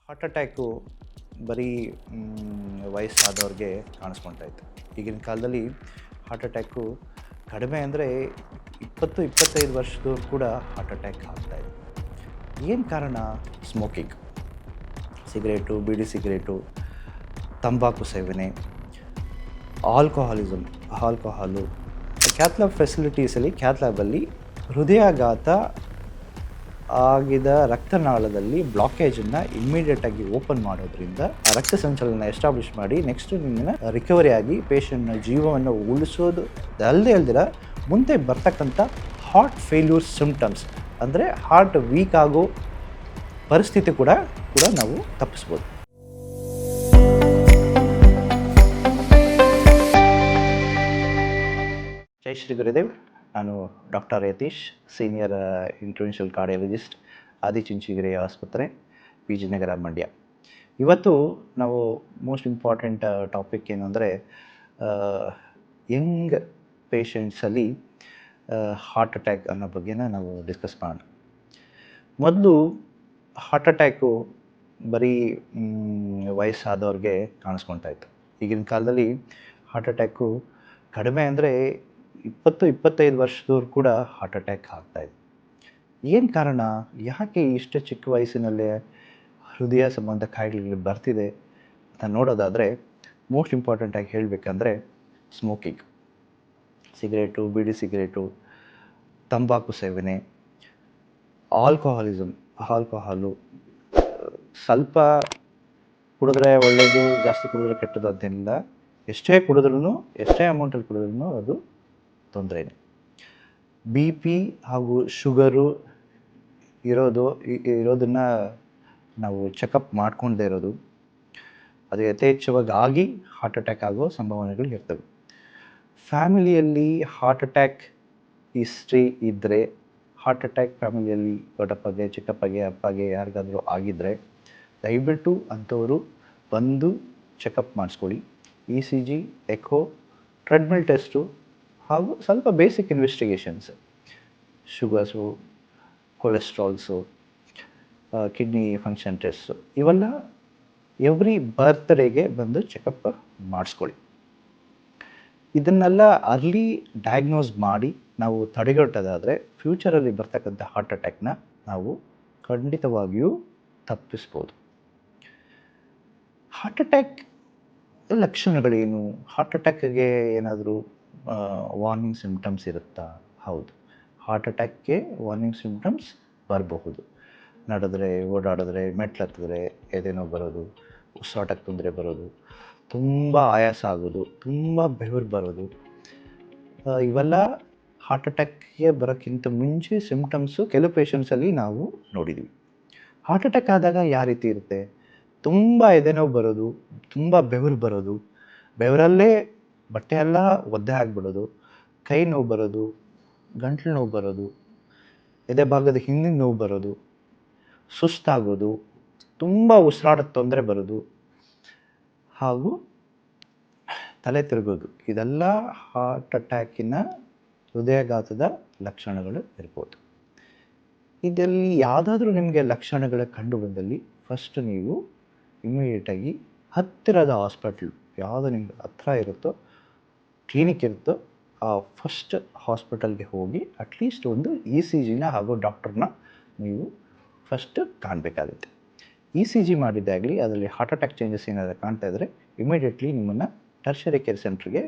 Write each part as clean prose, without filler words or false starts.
Heart attack ಬರೀ ವಯಸ್ಸಾದವ್ರಿಗೆ ಕಾಣಿಸ್ಕೊಳ್ತಾ ಇತ್ತು. ಈಗಿನ ಕಾಲದಲ್ಲಿ ಹಾರ್ಟ್ ಅಟ್ಯಾಕು ಕಡಿಮೆ ಅಂದರೆ 20-25 ವರ್ಷದವ್ರು ಕೂಡ ಹಾರ್ಟ್ ಅಟ್ಯಾಕ್ ಆಗ್ತಾಯಿದೆ. ಏನು ಕಾರಣ? ಸ್ಮೋಕಿಂಗ್, ಸಿಗರೇಟು, ಬೀಡಿ ಸಿಗರೇಟು, ತಂಬಾಕು ಸೇವನೆ, ಆಲ್ಕೋಹಾಲು. ಕ್ಯಾಥ್ ಲ್ಯಾಬ್ ಫೆಸಿಲಿಟೀಸಲ್ಲಿ ಕ್ಯಾಥ್ ಲ್ಯಾಬಲ್ಲಿ ಹೃದಯಾಘಾತ ಆಗಿದ ರಕ್ತನಾಳದಲ್ಲಿ ಬ್ಲಾಕೇಜನ್ನು ಇಮ್ಮಿಡಿಯೇಟಾಗಿ ಓಪನ್ ಮಾಡೋದ್ರಿಂದ ಆ ರಕ್ತ ಸಂಚಲನ ಎಸ್ಟಾಬ್ಲಿಷ್ ಮಾಡಿ ನೆಕ್ಸ್ಟು ನಿಮ್ಮನ್ನು ರಿಕವರಿ ಆಗಿ ಪೇಷಂಟ್ನ ಜೀವವನ್ನು ಉಳಿಸೋದು ಅಲ್ಲದಿರ ಮುಂದೆ ಬರ್ತಕ್ಕಂಥ ಹಾರ್ಟ್ ಫೇಲ್ಯೂರ್ ಸಿಂಪ್ಟಮ್ಸ್ ಅಂದರೆ ಹಾರ್ಟ್ ವೀಕ್ ಆಗೋ ಪರಿಸ್ಥಿತಿ ಕೂಡ ನಾವು ತಪ್ಪಿಸ್ಬೋದು. ಜೈ ಶ್ರೀ ಗುರುದೇವ್. ನಾನು doctor Yatish, senior interventional cardiologist, Adichunchanagiri ಆಸ್ಪತ್ರೆ, ಪಿ ಜಿ ನಗರ, ಮಂಡ್ಯ. ಇವತ್ತು ನಾವು ಮೋಸ್ಟ್ ಇಂಪಾರ್ಟೆಂಟ್ ಟಾಪಿಕ್ ಏನು ಅಂದರೆ ಯಂಗ್ ಪೇಷಂಟ್ಸಲ್ಲಿ ಹಾರ್ಟ್ ಅಟ್ಯಾಕ್ ಅನ್ನೋ ಬಗ್ಗೆನ ನಾವು ಡಿಸ್ಕಸ್ ಮಾಡೋಣ. ಮೊದಲು ಹಾರ್ಟ್ ಅಟ್ಯಾಕು ಬರೀ ವಯಸ್ಸಾದವ್ರಿಗೆ ಕಾಣಿಸ್ಕೊಳ್ತಾ ಇತ್ತು. ಈಗಿನ ಕಾಲದಲ್ಲಿ ಹಾರ್ಟ್ ಅಟ್ಯಾಕು ಕಡಿಮೆ ಅಂದರೆ 20-25 ವರ್ಷದವ್ರು ಕೂಡ ಹಾರ್ಟ್ ಅಟ್ಯಾಕ್ ಆಗ್ತಾಯಿದೆ. ಏನು ಕಾರಣ? ಯಾಕೆ ಇಷ್ಟು ಚಿಕ್ಕ ವಯಸ್ಸಿನಲ್ಲೇ ಹೃದಯ ಸಂಬಂಧ ಕಾಯಿಲೆಗಳು ಬರ್ತಿದೆ ಅಂತ ನೋಡೋದಾದರೆ ಮೋಸ್ಟ್ ಇಂಪಾರ್ಟೆಂಟಾಗಿ ಹೇಳಬೇಕಂದ್ರೆ ಸ್ಮೋಕಿಂಗ್, ಸಿಗರೇಟು, ಬೀಡಿ ಸಿಗರೇಟು, ತಂಬಾಕು ಸೇವನೆ, ಆಲ್ಕೋಹಾಲು. ಸ್ವಲ್ಪ ಕುಡಿದ್ರೆ ಒಳ್ಳೆಯದು, ಜಾಸ್ತಿ ಕುಡಿದ್ರೆ ಕೆಟ್ಟದ್ದು ಅಂತೇನಿಲ್ಲ. ಎಷ್ಟೇ ಕುಡಿದ್ರೂ, ಎಷ್ಟೇ ಅಮೌಂಟಲ್ಲಿ ಕುಡಿದ್ರೂ ಅದು ತೊಂದರೆನೇ. ಬಿ ಪಿ ಹಾಗೂ ಶುಗರು ಇರೋದನ್ನು ನಾವು ಚೆಕಪ್ ಮಾಡ್ಕೊಳ್ದೇ ಇರೋದು, ಅದು ಯಥೇಚ್ಛವಾಗಿ ಆಗಿ ಹಾರ್ಟ್ ಅಟ್ಯಾಕ್ ಆಗೋ ಸಂಭಾವನೆಗಳು ಇರ್ತವೆ. ಫ್ಯಾಮಿಲಿಯಲ್ಲಿ ಹಾರ್ಟ್ ಅಟ್ಯಾಕ್ ಹಿಸ್ಟ್ರಿ ಇದ್ದರೆ, ಹಾರ್ಟ್ ಅಟ್ಯಾಕ್ ಫ್ಯಾಮಿಲಿಯಲ್ಲಿ ದೊಡ್ಡಪ್ಪಗೆ, ಚಿಕ್ಕಪ್ಪಗೆ, ಅಪ್ಪಗೆ ಯಾರಿಗಾದರೂ ಆಗಿದ್ದರೆ ದಯವಿಟ್ಟು ಅಂಥವರು ಬಂದು ಚೆಕಪ್ ಮಾಡಿಸ್ಕೊಳ್ಳಿ. E C G, echo, treadmill test ಹಾಗೂ ಸ್ವಲ್ಪ basic investigations, sugars, cholesterols, kidney function test, ಇವೆಲ್ಲ ಎವ್ರಿ ಬರ್ತ್ಡೇಗೆ ಬಂದು ಚೆಕಪ್ ಮಾಡಿಸ್ಕೊಳ್ಳಿ. ಇದನ್ನೆಲ್ಲ ಅರ್ಲಿ ಡಯಾಗ್ನೋಸ್ ಮಾಡಿ ನಾವು ತಡೆಗಟ್ಟೋದಾದರೆ ಫ್ಯೂಚರಲ್ಲಿ ಬರ್ತಕ್ಕಂಥ ಹಾರ್ಟ್ ಅಟ್ಯಾಕ್ನ ನಾವು ಖಂಡಿತವಾಗಿಯೂ ತಪ್ಪಿಸ್ಬೋದು. ಹಾರ್ಟ್ ಅಟ್ಯಾಕ್ ಲಕ್ಷಣಗಳೇನು? ಹಾರ್ಟ್ ಅಟ್ಯಾಕ್ಗೆ ಏನಾದರೂ ವಾರ್ನಿಂಗ್ ಸಿಂಪ್ಟಮ್ಸ್ ಇರುತ್ತಾ? ಹೌದು, ಹಾರ್ಟ್ ಅಟ್ಯಾಕ್ಗೆ ವಾರ್ನಿಂಗ್ ಸಿಂಪ್ಟಮ್ಸ್ ಬರಬಹುದು. ನಡೆದ್ರೆ, ಓಡಾಡಿದ್ರೆ, ಮೆಟ್ಲತ್ತಿದ್ರೆ ಎದೆ ನೋವು ಬರೋದು, ಉಸಿರಾಟಕ್ಕೆ ತೊಂದರೆ ಬರೋದು, ತುಂಬ ಆಯಾಸ ಆಗೋದು, ತುಂಬ ಬೆವರು ಬರೋದು, ಇವೆಲ್ಲ ಹಾರ್ಟ್ ಅಟ್ಯಾಕ್ಗೆ ಬರೋಕ್ಕಿಂತ ಮುಂಚೆ ಸಿಂಪ್ಟಮ್ಸು ಕೆಲವು ಪೇಷಂಟ್ಸಲ್ಲಿ ನಾವು ನೋಡಿದ್ವಿ. ಹಾರ್ಟ್ ಅಟ್ಯಾಕ್ ಆದಾಗ ಯಾವ ರೀತಿ ಇರುತ್ತೆ? ತುಂಬ ಎದೆ ನೋವು ಬರೋದು, ತುಂಬ ಬೆವರು ಬರೋದು, ಬೆವರಲ್ಲೇ ಬಟ್ಟೆ ಎಲ್ಲ ಒದ್ದೆ ಆಗಿಬಿಡೋದು, ಕೈ ನೋವು ಬರೋದು, ಗಂಟ್ಲು ನೋವು ಬರೋದು, ಎದೆ ಭಾಗದ ಹಿಂದಿನ ನೋವು ಬರೋದು, ಸುಸ್ತಾಗೋದು, ತುಂಬ ಉಸಿರಾಟದ ತೊಂದರೆ ಬರೋದು ಹಾಗೂ ತಲೆ ತಿರುಗೋದು, ಇದೆಲ್ಲ ಹಾರ್ಟ್ ಅಟ್ಯಾಕಿನ ಹೃದಯಾಘಾತದ ಲಕ್ಷಣಗಳು ಇರ್ಬೋದು. ಇದರಲ್ಲಿ ಯಾವುದಾದ್ರೂ ನಿಮಗೆ ಲಕ್ಷಣಗಳ ಕಂಡು ಬಂದಲ್ಲಿ ಫಸ್ಟ್ ನೀವು ಇಮಿಡಿಯೇಟಾಗಿ ಹತ್ತಿರದ ಹಾಸ್ಪಿಟ್ಲು, ಯಾವುದು ನಿಮ್ಗೆ ಹತ್ತಿರ ಇರುತ್ತೋ, ಕ್ಲಿನಿಕ್ ಇರುತ್ತೋ ಆ ಫಸ್ಟ್ ಹಾಸ್ಪಿಟಲ್ಗೆ ಹೋಗಿ ಅಟ್ಲೀಸ್ಟ್ ಒಂದು ಇ ಸಿ ಜಿನ ಹಾಗೂ ಡಾಕ್ಟ್ರನ್ನ ನೀವು ಫಸ್ಟ್ ಕಾಣಬೇಕಾಗುತ್ತೆ. ಇ ಸಿ ಜಿ ಮಾಡಿದ್ದಾಗಲಿ ಅದರಲ್ಲಿ ಹಾರ್ಟ್ ಅಟ್ಯಾಕ್ ಚೇಂಜಸ್ ಏನಾದರೂ ಕಾಣ್ತಾ ಇದ್ದರೆ ಇಮಿಡಿಯೇಟ್ಲಿ ನಿಮ್ಮನ್ನು ಟರ್ಷರಿ ಕೇರ್ ಸೆಂಟ್ರಿಗೆ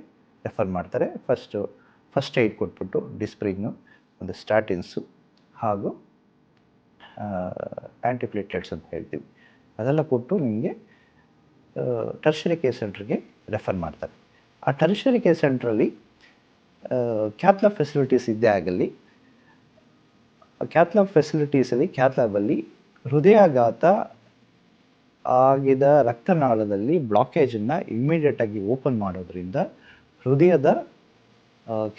ರೆಫರ್ ಮಾಡ್ತಾರೆ. ಫಸ್ಟ್ ಏಡ್ ಕೊಟ್ಬಿಟ್ಟು ಡಿಸ್ಪ್ರಿನ್ನು, ಒಂದು ಸ್ಟಾಟಿನ್ಸು ಹಾಗೂ ಆ್ಯಂಟಿಪ್ಲೇಟ್ಲೆಟ್ಸ್ ಅಂತ ಹೇಳ್ತೀವಿ, ಅದೆಲ್ಲ ಕೊಟ್ಟು ನಿಮಗೆ ಟರ್ಷರಿ ಕೇರ್ ಸೆಂಟ್ರಿಗೆ ರೆಫರ್ ಮಾಡ್ತಾರೆ. ಆ ಟರ್ಷರಿ ಕೇರ್ ಸೆಂಟ್ರಲ್ಲಿ ಕ್ಯಾಥ್ ಲ್ಯಾಬ್ ಫೆಸಿಲಿಟೀಸ್ ಇದ್ದೇ ಆಗಲಿ, ಕ್ಯಾಥ್ ಲ್ಯಾಬ್ ಫೆಸಿಲಿಟೀಸಲ್ಲಿ ಕ್ಯಾಥ್ ಲ್ಯಾಬಲ್ಲಿ ಹೃದಯಾಘಾತ ಆಗಿದ ರಕ್ತನಾಳದಲ್ಲಿ ಬ್ಲಾಕೇಜನ್ನು ಇಮ್ಮಿಡಿಯೇಟಾಗಿ ಓಪನ್ ಮಾಡೋದ್ರಿಂದ ಹೃದಯದ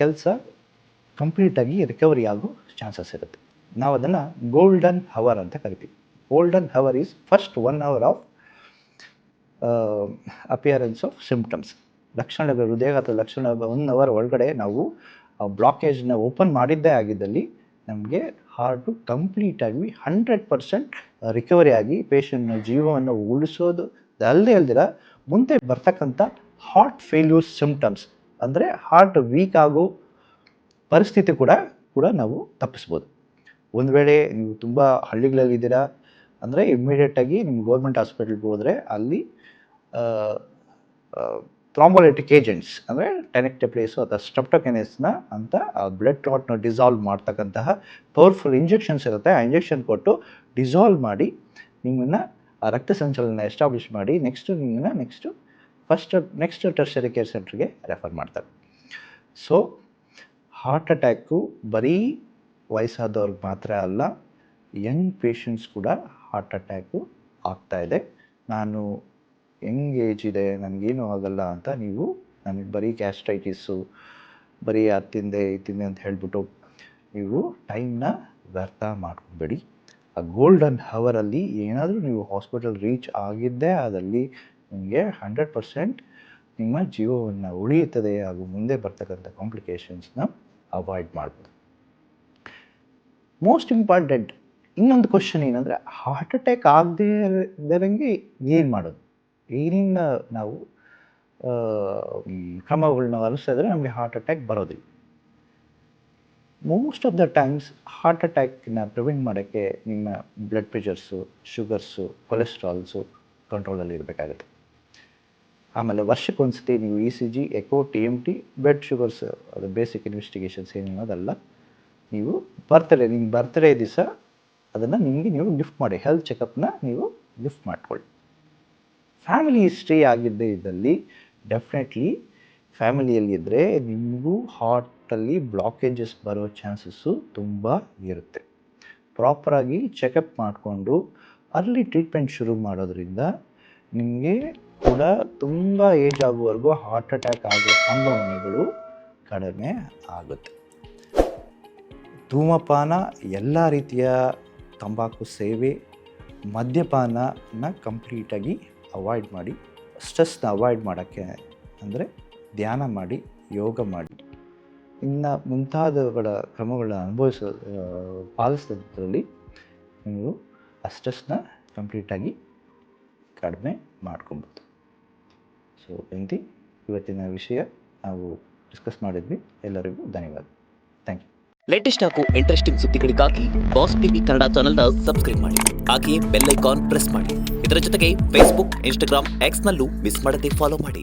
ಕೆಲಸ ಕಂಪ್ಲೀಟಾಗಿ ರಿಕವರಿ ಆಗೋ ಚಾನ್ಸಸ್ ಇರುತ್ತೆ. ನಾವು ಅದನ್ನು ಗೋಲ್ಡನ್ ಹವರ್ ಅಂತ ಕರಿತೀವಿ. Golden hour is first 1 hour of appearance of symptoms. ಲಕ್ಷಣಗಳು, ಹೃದಯಾಘಾತದ ಲಕ್ಷಣ 1 hour ಒಳಗಡೆ ನಾವು ಆ ಬ್ಲಾಕೇಜ್ನ ಓಪನ್ ಮಾಡಿದ್ದೇ ಆಗಿದ್ದಲ್ಲಿ ನಮಗೆ ಹಾರ್ಟು ಕಂಪ್ಲೀಟಾಗಿ 100% ರಿಕವರಿ ಆಗಿ ಪೇಷಂಟ್ನ ಜೀವವನ್ನು ಉಳಿಸೋದು ಅಲ್ದಿರ ಮುಂದೆ ಬರ್ತಕ್ಕಂಥ ಹಾರ್ಟ್ ಫೇಲ್ಯೂರ್ ಸಿಮ್ಟಮ್ಸ್ ಅಂದರೆ ಹಾರ್ಟ್ ವೀಕ್ ಆಗೋ ಪರಿಸ್ಥಿತಿ ಕೂಡ ನಾವು ತಪ್ಪಿಸ್ಬೋದು. ಒಂದು ವೇಳೆ ನೀವು ತುಂಬ ಹಳ್ಳಿಗಳಲ್ಲಿದ್ದೀರಾ ಅಂದರೆ ಇಮ್ಮಿಡಿಯೇಟಾಗಿ ನಿಮ್ಮ ಗೌರ್ಮೆಂಟ್ ಹಾಸ್ಪಿಟಲ್ಗೆ ಹೋದರೆ ಅಲ್ಲಿ ಥ್ರಾಂಬೋಲೈಟಿಕ್ ಏಜೆಂಟ್ಸ್ ಅಂದರೆ ಟೆನೆಕ್ಟಪ್ಲೇಸು ಅಥವಾ ಸ್ಟ್ರೆಪ್ಟೋಕೈನೆಸ್ನ ಅಂತ ಬ್ಲಡ್ ಕ್ಲಾಟ್ನ ಡಿಸಾಲ್ವ್ ಮಾಡ್ತಕ್ಕಂತಹ ಪವರ್ಫುಲ್ ಇಂಜೆಕ್ಷನ್ಸ್ ಇರುತ್ತೆ. ಆ ಇಂಜೆಕ್ಷನ್ ಕೊಟ್ಟು ಡಿಸಾಲ್ವ್ ಮಾಡಿ ನಿಮ್ಮನ್ನು ರಕ್ತ ಸಂಚಲನ ಎಸ್ಟಾಬ್ಲಿಷ್ ಮಾಡಿ ನೆಕ್ಸ್ಟು ಟೆರ್ಷರಿ ಕೇರ್ ಸೆಂಟ್ರಿಗೆ ರೆಫರ್ ಮಾಡ್ತಾರೆ. ಸೊ ಹಾರ್ಟ್ ಅಟ್ಯಾಕು ಬರೀ ವಯಸ್ಸಾದವ್ರಿಗೆ ಮಾತ್ರ ಅಲ್ಲ, ಯಂಗ್ ಪೇಷಂಟ್ಸ್ ಕೂಡ ಹಾರ್ಟ್ ಅಟ್ಯಾಕು ಆಗ್ತಾಯಿದೆ. ನಾನು ಯಂಗ್ ಏಜ್ ಇದೆ, ನನಗೇನು ಆಗಲ್ಲ ಅಂತ ನೀವು ನನಗೆ ಬರೀ ಗ್ಯಾಸ್ಟ್ರೈಟಿಸು ಬರೀ ಅದು ತಿಂದೆ ಅಂತ ಹೇಳಿಬಿಟ್ಟು ನೀವು ಟೈಮ್ನ ವ್ಯರ್ಥ ಮಾಡ್ಕೊಬೇಡಿ. ಆ ಗೋಲ್ಡನ್ ಹವರಲ್ಲಿ ಏನಾದರೂ ನೀವು ಹಾಸ್ಪಿಟಲ್ ರೀಚ್ ಆಗಿದ್ದೇ ಆದಲ್ಲಿ ನಿಮಗೆ 100% ನಿಮ್ಮ ಜೀವವನ್ನು ಉಳಿಯುತ್ತದೆ ಹಾಗೂ ಮುಂದೆ ಬರ್ತಕ್ಕಂಥ ಕಾಂಪ್ಲಿಕೇಶನ್ಸ್ನ ಅವಾಯ್ಡ್ ಮಾಡ್ಬೋದು. ಮೋಸ್ಟ್ ಇಂಪಾರ್ಟೆಂಟ್ ಇನ್ನೊಂದು ಕ್ವಶನ್ ಏನಂದರೆ, ಹಾರ್ಟ್ ಅಟ್ಯಾಕ್ ಆಗದೇ ಇರೋಂಗೆ ಏನು ಮಾಡೋದು, ಏನೇನು ನಾವು ಕ್ರಮಗಳನ್ನ ಅನುಸರಿಸಿದ್ರೆ ನಮಗೆ ಹಾರ್ಟ್ ಅಟ್ಯಾಕ್ ಬರೋದಿಲ್ಲ. Most of the times heart ಅಟ್ಯಾಕ್ನ ಪ್ರಿವೆಂಟ್ ಮಾಡೋಕ್ಕೆ ನಿಮ್ಮ ಬ್ಲಡ್ ಪ್ರೆಷರ್ಸು, ಶುಗರ್ಸು, ಕೊಲೆಸ್ಟ್ರಾಲ್ಸು ಕಂಟ್ರೋಲಲ್ಲಿ ಇರಬೇಕಾಗುತ್ತೆ. ಆಮೇಲೆ ವರ್ಷಕ್ಕೊಂದ್ಸತಿ ನೀವು ECG, echo, TMT, blood sugars ಅದು ಬೇಸಿಕ್ ಇನ್ವೆಸ್ಟಿಗೇಷನ್ಸ್ ಏನೇನೋದಲ್ಲ, ನೀವು ನಿಮ್ಮ ಬರ್ತ್ಡೇ ದಿವಸ ಅದನ್ನು ನೀವು ಗಿಫ್ಟ್ ಮಾಡಿ, ಹೆಲ್ತ್ ಚೆಕಪ್ನ ನೀವು ಗಿಫ್ಟ್ ಮಾಡ್ಕೊಳ್ಳಿ. ಫ್ಯಾಮಿಲಿ ಹಿಸ್ಟ್ರಿ ಆಗಿದ್ದೇ ಇದ್ದಲ್ಲಿ ಡೆಫಿನೆಟ್ಲಿ ಫ್ಯಾಮಿಲಿಯಲ್ಲಿದ್ದರೆ ನಿಮಗೂ ಹಾರ್ಟಲ್ಲಿ ಬ್ಲಾಕೇಜಸ್ ಬರೋ ಚಾನ್ಸಸ್ಸು ತುಂಬ ಇರುತ್ತೆ. ಪ್ರಾಪರಾಗಿ ಚೆಕಪ್ ಮಾಡಿಕೊಂಡು ಅರ್ಲಿ ಟ್ರೀಟ್ಮೆಂಟ್ ಶುರು ಮಾಡೋದ್ರಿಂದ ನಿಮಗೆ ಕೂಡ ತುಂಬ ಏಜ್ ಆಗುವವರೆಗೂ ಹಾರ್ಟ್ ಅಟ್ಯಾಕ್ ಆಗೋ ಸಂಭವನೆಗಳು ಕಡಿಮೆ ಆಗುತ್ತೆ. ಧೂಮಪಾನ, ಎಲ್ಲ ರೀತಿಯ ತಂಬಾಕು ಸೇವೆ, ಮದ್ಯಪಾನನ ಕಂಪ್ಲೀಟಾಗಿ ಅವಾಯ್ಡ್ ಮಾಡಿ. ಸ್ಟ್ರೆಸ್ನ ಅವಾಯ್ಡ್ ಮಾಡೋಕ್ಕೆ ಅಂದರೆ ಧ್ಯಾನ ಮಾಡಿ, ಯೋಗ ಮಾಡಿ, ಇನ್ನು ಮುಂತಾದವುಗಳ ಕ್ರಮಗಳನ್ನ ಪಾಲಿಸೋದ್ರಲ್ಲಿ ನೀವು ಆ ಸ್ಟ್ರೆಸ್ನ ಕಂಪ್ಲೀಟಾಗಿ ಕಡಿಮೆ ಮಾಡ್ಕೊಬೋದು. ಸೊ ಇವತ್ತಿನ ವಿಷಯ ನಾವು ಡಿಸ್ಕಸ್ ಮಾಡಿದ್ವಿ. ಎಲ್ಲರಿಗೂ ಧನ್ಯವಾದ. Thank you. ಲೇಟೆಸ್ಟ್ ಹಾಗೂ ಇಂಟ್ರೆಸ್ಟಿಂಗ್ ಸುದ್ದಿಗಳಿಗಾಗಿ ಬಾಸ್ ಟಿವಿ ಕನ್ನಡ ಚಾನೆಲ್ನ ಸಬ್ಸ್ಕ್ರೈಬ್ ಮಾಡಿ. ಹಾಗೆಯೇ ಬೆಲ್ ಐಕಾನ್ ಪ್ರೆಸ್ ಮಾಡಿ. ಇದರ ಜೊತೆಗೆ ಫೇಸ್ಬುಕ್, ಇನ್ಸ್ಟಾಗ್ರಾಮ್, ಎಕ್ಸ್ನಲ್ಲೂ ಮಿಸ್ ಮಾಡದೆ ಫಾಲೋ ಮಾಡಿ.